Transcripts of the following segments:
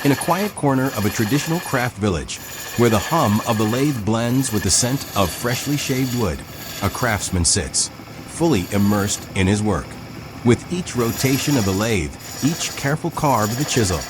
In a quiet corner of a traditional craft village, where the hum of the lathe blends with the scent of freshly shaved wood, a craftsman sits, fully immersed in his work. With each rotation of the lathe, each careful carve of the chisel,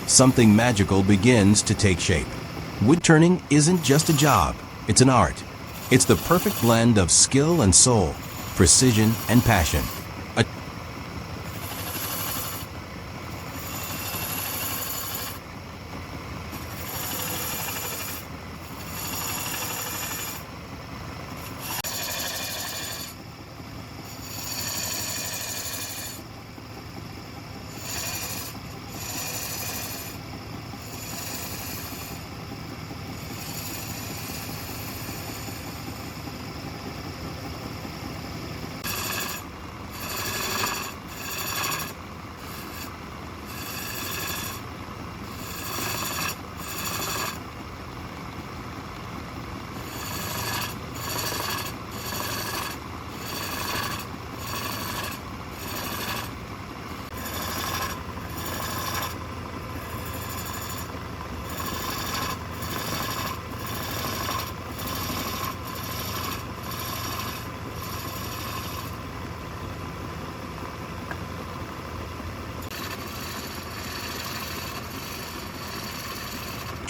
something magical begins to take shape. Wood turning isn't just a job, it's an art. It's the perfect blend of skill and soul, precision and passion.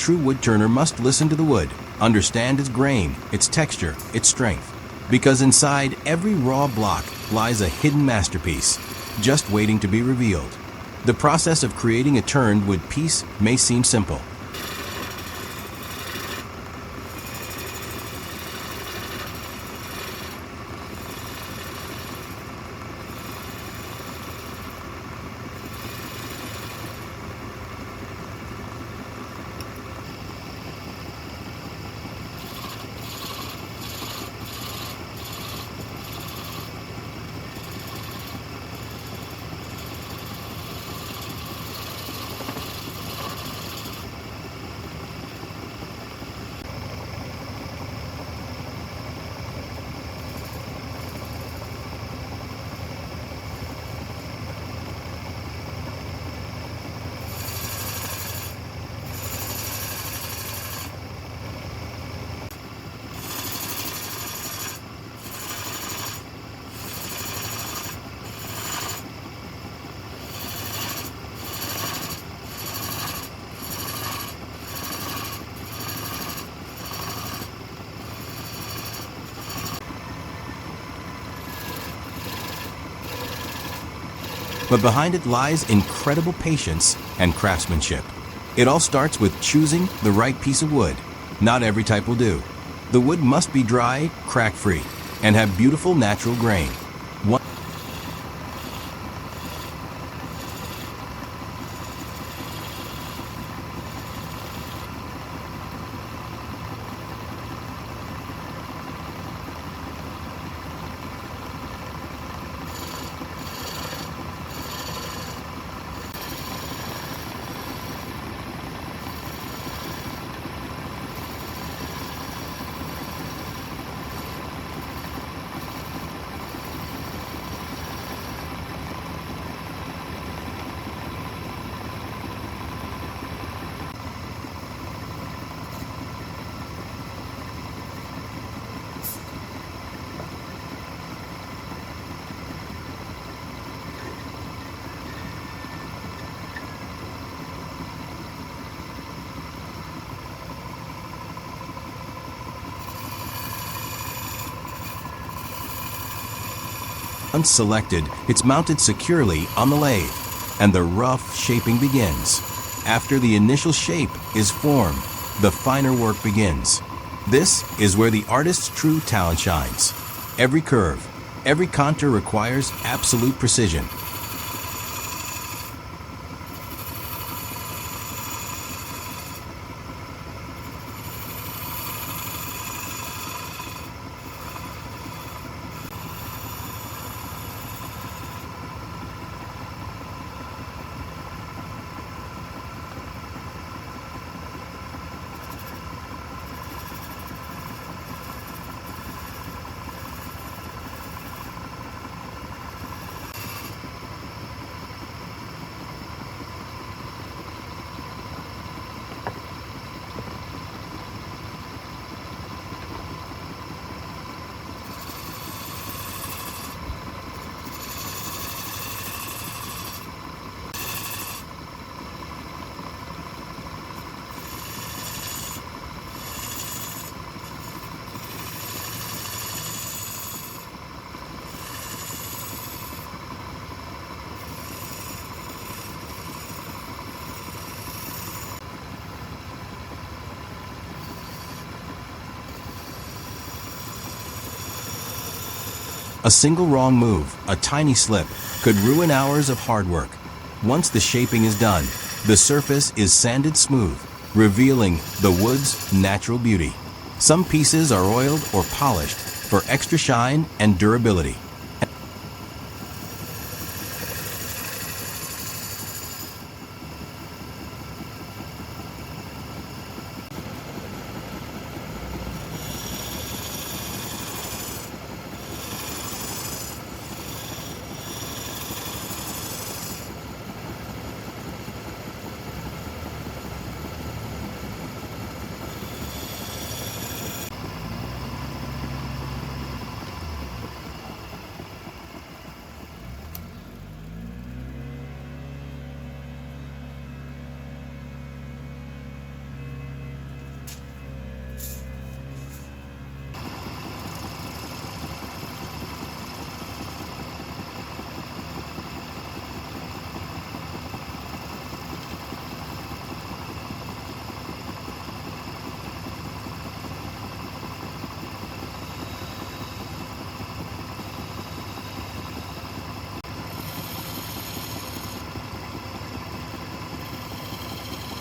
True wood turner must listen to the wood, understand its grain, its texture, its strength. Because inside every raw block lies a hidden masterpiece, just waiting to be revealed. The process of creating a turned wood piece may seem simple. But behind it lies incredible patience and craftsmanship. It all starts with choosing the right piece of wood. Not every type will do. The wood must be dry, crack-free, and have beautiful natural grain. Once selected, it's mounted securely on the lathe, and the rough shaping begins. After the initial shape is formed, the finer work begins. This is where the artist's true talent shines. Every curve, every contour requires absolute precision. A single wrong move, a tiny slip, could ruin hours of hard work. Once the shaping is done, the surface is sanded smooth, revealing the wood's natural beauty. Some pieces are oiled or polished for extra shine and durability.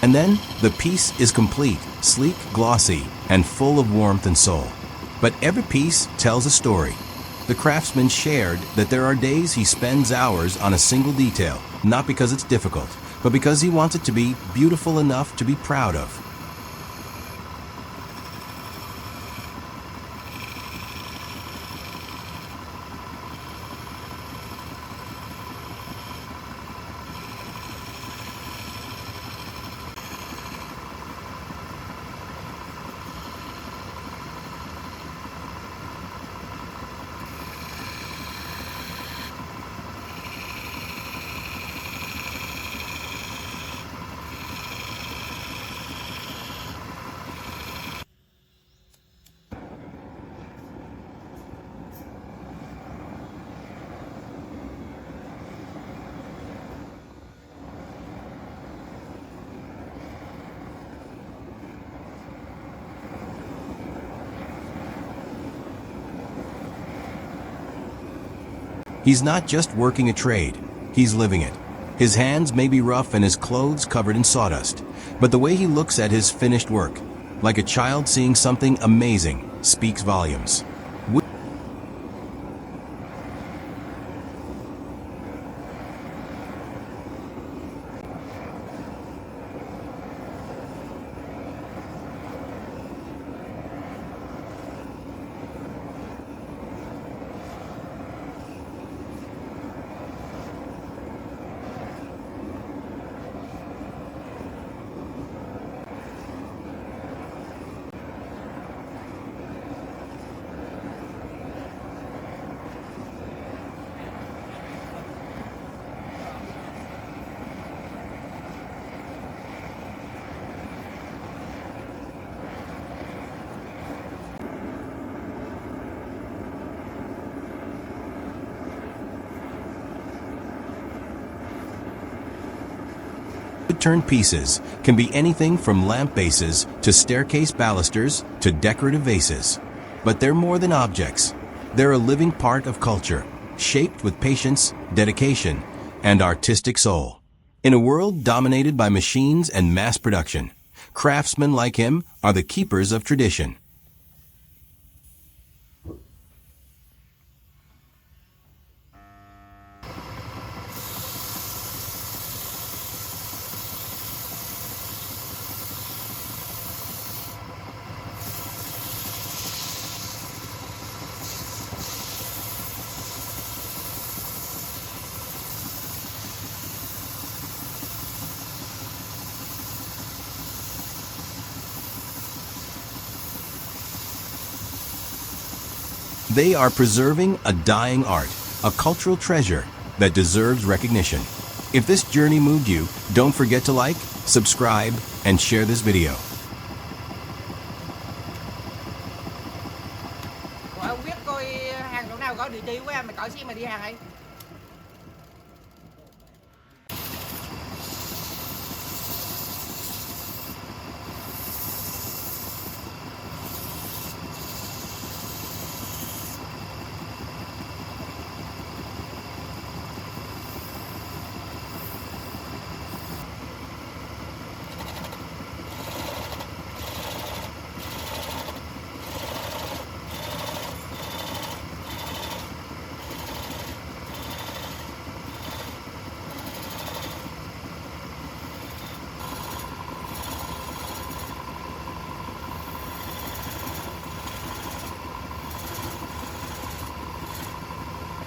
And then the piece is complete, sleek, glossy, and full of warmth and soul. But every piece tells a story. The craftsman shared that there are days he spends hours on a single detail, not because it's difficult, but because he wants it to be beautiful enough to be proud of. He's not just working a trade, he's living it. His hands may be rough and his clothes covered in sawdust, but the way he looks at his finished work, like a child seeing something amazing, speaks volumes. wood-turned pieces can be anything from lamp bases to staircase balusters to decorative vases. But they're more than objects. They're a living part of culture, shaped with patience, dedication, and artistic soul. In a world dominated by machines and mass production, craftsmen like him are the keepers of tradition. They are preserving a dying art, a cultural treasure that deserves recognition. If this journey moved you, don't forget to like, subscribe, and share this video. Rồi ông biết coi hàng chỗ nào có địa chỉ của em, mày cởi xe mày đi hàng ấy.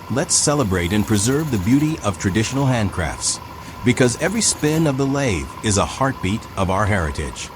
Let's celebrate and preserve the beauty of traditional handcrafts, because every spin of the lathe is a heartbeat of our heritage.